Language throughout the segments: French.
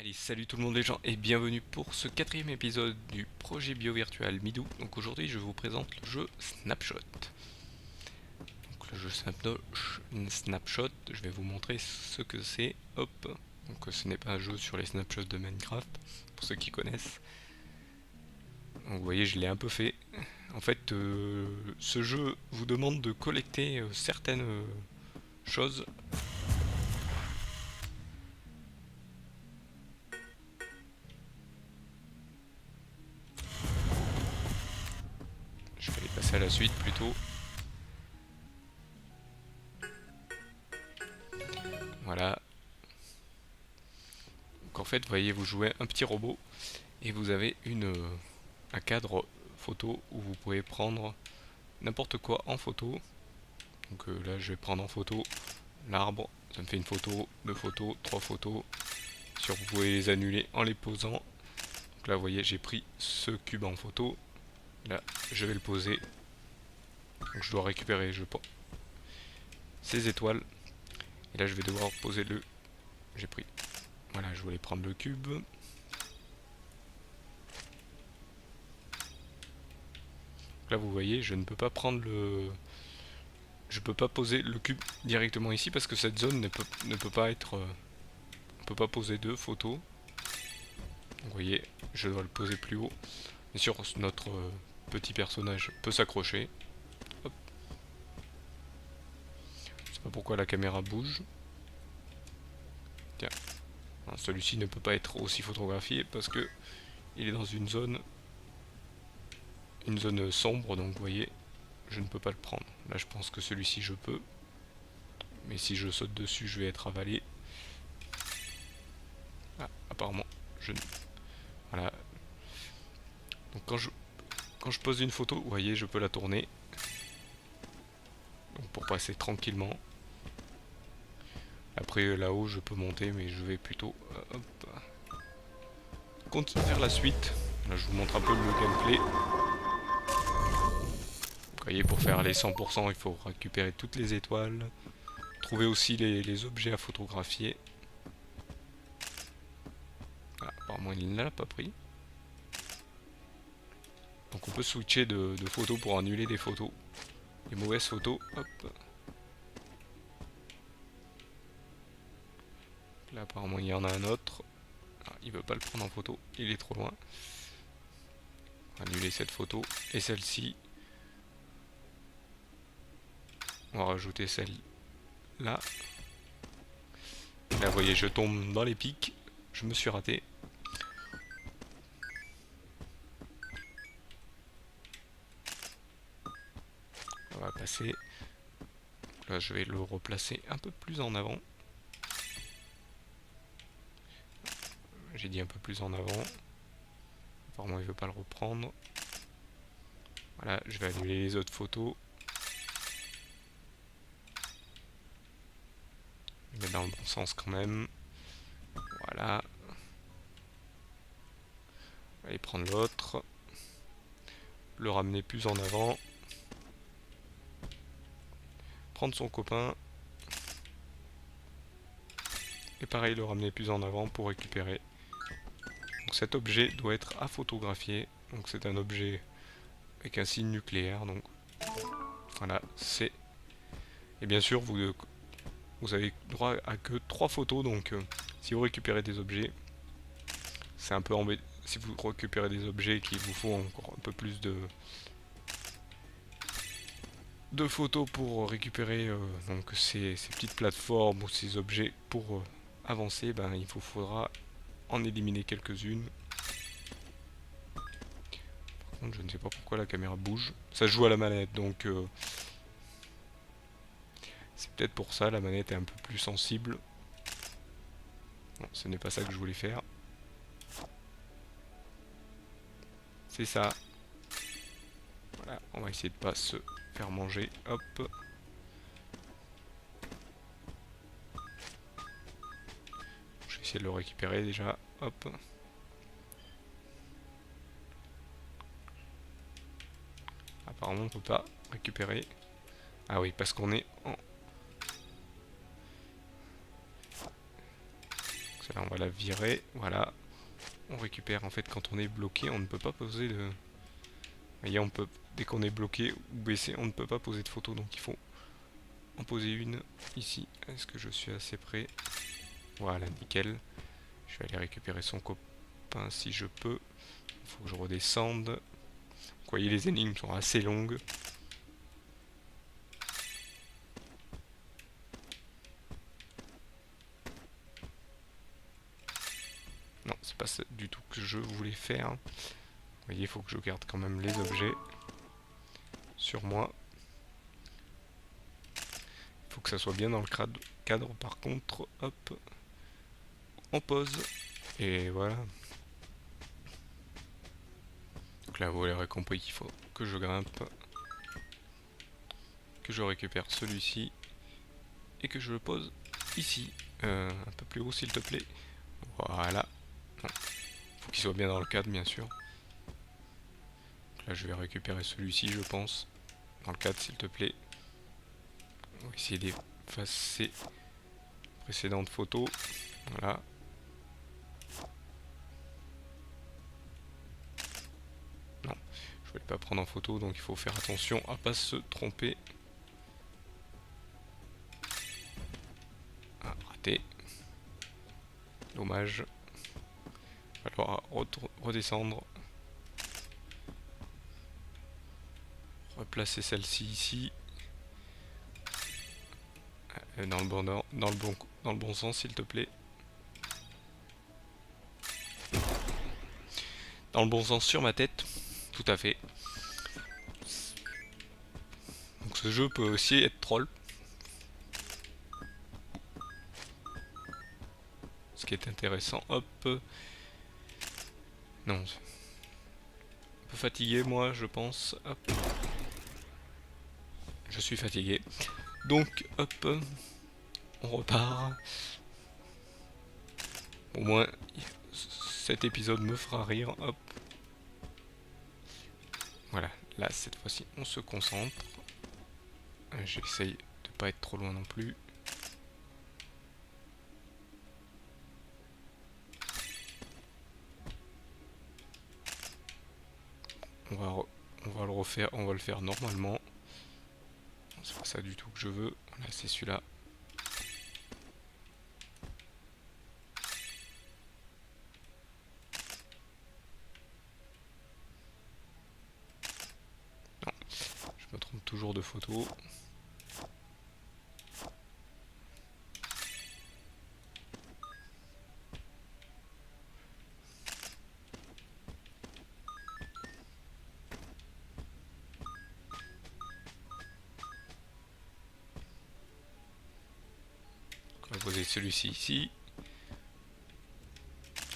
Allez, salut tout le monde les gens et bienvenue pour ce quatrième épisode du projet bio-virtuel Midou. Donc aujourd'hui je vous présente le jeu Snapshot. Donc le jeu Snapshot, je vais vous montrer ce que c'est. Hop. Donc ce n'est pas un jeu sur les snapshots de Minecraft, pour ceux qui connaissent. Donc vous voyez, je l'ai un peu fait. En fait, ce jeu vous demande de collecter certaines choses. Je vais aller passer à la suite plutôt. Voilà. Donc en fait, vous voyez, vous jouez un petit robot et vous avez un cadre photo où vous pouvez prendre n'importe quoi en photo. Donc là, je vais prendre en photo l'arbre. Ça me fait une photo, deux photos, trois photos. Sûr, vous pouvez les annuler en les posant. Donc là, vous voyez, j'ai pris ce cube en photo. Là, je vais le poser. Donc je dois récupérer, je pense, ces étoiles. Et là, je vais devoir poser le. J'ai pris. Voilà, je voulais prendre le cube. Là, vous voyez, je ne peux pas prendre le. Je peux pas poser le cube directement ici parce que cette zone ne peut pas être. On peut pas poser deux photos. Donc, vous voyez, je dois le poser plus haut. Bien sûr, notre petit personnage peut s'accrocher. Hop. Je sais pas pourquoi la caméra bouge. Tiens, celui-ci ne peut pas être aussi photographié parce que il est dans une zone sombre, donc vous voyez, je ne peux pas le prendre. Là, je pense que celui-ci je peux, mais si je saute dessus, je vais être avalé. Ah, apparemment, je ne. Voilà. Donc quand je pose une photo, vous voyez, je peux la tourner. Donc pour passer tranquillement. Après là-haut, je peux monter, mais je vais plutôt faire la suite. Là, je vous montre un peu le gameplay. Vous voyez, pour faire les 100%, il faut récupérer toutes les étoiles. Trouver aussi les objets à photographier. Ah, apparemment, il ne l'a pas pris. Donc on peut switcher de photos pour annuler des photos. Les mauvaises photos, hop. Là apparemment il y en a un autre. Ah, il veut pas le prendre en photo, il est trop loin. Annuler cette photo et celle-ci. On va rajouter celle-là. Là vous voyez, je tombe dans les pics. Je me suis raté. On va passer. Là je vais le replacer un peu plus en avant. J'ai dit un peu plus en avant. Apparemment il veut pas le reprendre. Voilà, je vais annuler les autres photos. Mais dans le bon sens quand même. Voilà. On va aller prendre l'autre. Le ramener plus en avant. Prendre son copain. Et pareil, le ramener plus en avant pour récupérer. Donc cet objet doit être à photographier. Donc c'est un objet avec un signe nucléaire. Donc voilà, c'est. Et bien sûr, vous avez droit à que 3 photos. Donc si vous récupérez des objets, c'est un peu embêtant. Si vous récupérez des objets qu'il vous faut encore un peu plus de photos pour récupérer donc ces petites plateformes ou ces objets pour avancer, ben, il vous faudra en éliminer quelques-unes. Par contre, je ne sais pas pourquoi la caméra bouge. Ça se joue à la manette, donc c'est peut-être pour ça, la manette est un peu plus sensible. Non, ce n'est pas ça que je voulais faire. C'est ça. Voilà, on va essayer de pas se faire manger. Hop. Je vais essayer de le récupérer déjà. Hop. Apparemment on peut pas récupérer. Ah oui, parce qu'on est en. celle-là on va la virer, voilà. On récupère en fait quand on est bloqué, on ne peut pas poser de... Vous voyez, on peut, dès qu'on est bloqué ou baissé, on ne peut pas poser de photo, donc il faut en poser une ici. Est-ce que je suis assez près? Voilà, nickel. Je vais aller récupérer son copain si je peux. Il faut que je redescende. Vous voyez, les énigmes sont assez longues. Non, c'est pas ça du tout que je voulais faire. Vous voyez, il faut que je garde quand même les objets sur moi. Il faut que ça soit bien dans le cadre. Par contre, hop, on pose. Et voilà. Donc là, vous l'aurez compris qu'il faut que je grimpe. Que je récupère celui-ci. Et que je le pose ici. Un peu plus haut, s'il te plaît. Voilà. Il faut qu'il soit bien dans le cadre, bien sûr. Donc là, je vais récupérer celui-ci, je pense. Dans le cadre, s'il te plaît. On va essayer d'effacer précédente photo. Voilà. Non, je ne voulais pas prendre en photo, donc il faut faire attention à pas se tromper. Ah, raté. Dommage. Il va falloir redescendre. Replacer celle-ci ici. Dans le bon sens, s'il te plaît. Dans le bon sens sur ma tête. Tout à fait. Donc ce jeu peut aussi être troll. Ce qui est intéressant. Hop. Non. Un peu fatigué, moi, je pense. Hop. Je suis fatigué. Donc, hop. On repart. Au moins, cet épisode me fera rire. Hop. Voilà. Là, cette fois-ci, on se concentre. J'essaye de pas être trop loin non plus. On va le refaire, on va le faire normalement. C'est pas ça du tout que je veux. Là, c'est celui-là. Non, je me trompe toujours de photo. On va poser celui-ci ici.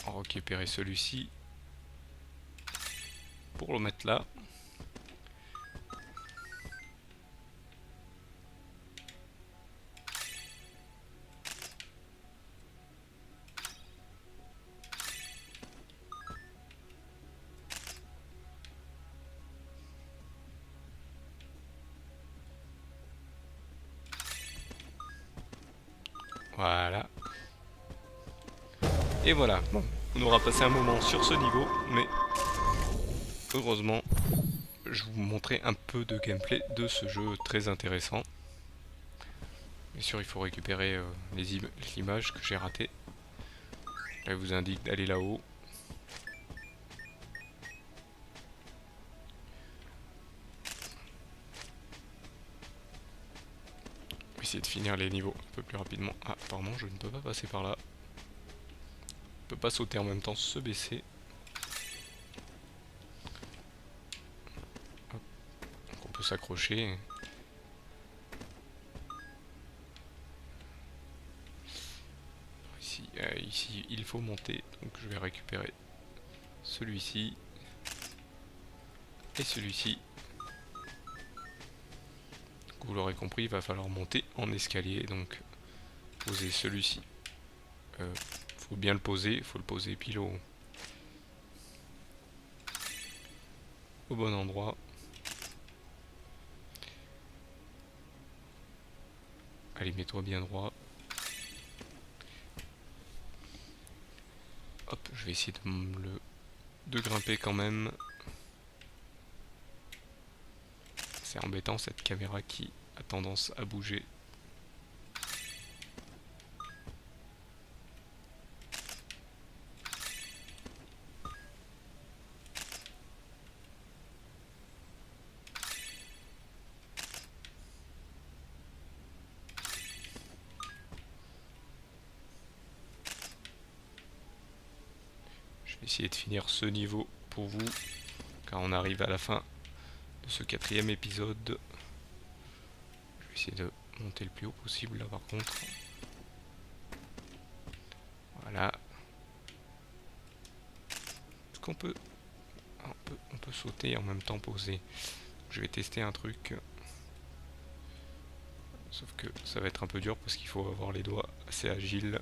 On va récupérer celui-ci pour le mettre là. Voilà. Et voilà. Bon, on aura passé un moment sur ce niveau, mais heureusement, je vous montrer un peu de gameplay de ce jeu très intéressant. Bien sûr, il faut récupérer l'image que j'ai ratée. Là, il vous indique d'aller là-haut. On va essayer de finir les niveaux un peu plus rapidement. Ah, pardon, je ne peux pas passer par là. On peut pas sauter en même temps, se baisser. Hop. Donc on peut s'accrocher. Ici, il faut monter. Donc je vais récupérer celui-ci. Et celui-ci. Vous l'aurez compris, il va falloir monter en escalier. Donc poser celui-ci. Faut bien le poser. Il faut le poser pile au bon endroit. Allez, mets-toi bien droit. Hop, je vais essayer de grimper quand même. C'est embêtant cette caméra qui a tendance à bouger. Je vais essayer de finir ce niveau pour vous, car on arrive à la fin de ce 4e épisode. Je vais essayer de monter le plus haut possible là par contre. Voilà. Est-ce qu'on peut... on peut sauter et en même temps poser. Je vais tester un truc. Sauf que ça va être un peu dur parce qu'il faut avoir les doigts assez agiles.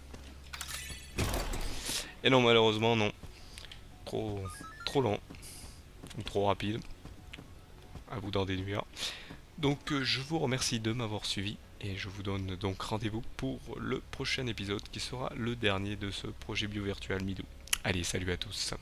Et non, malheureusement non. Trop lent. Ou trop rapide. À vous d'en déduire. Donc je vous remercie de m'avoir suivi. Et je vous donne donc rendez-vous pour le prochain épisode qui sera le dernier de ce projet BioVirtual Midou. Allez, salut à tous.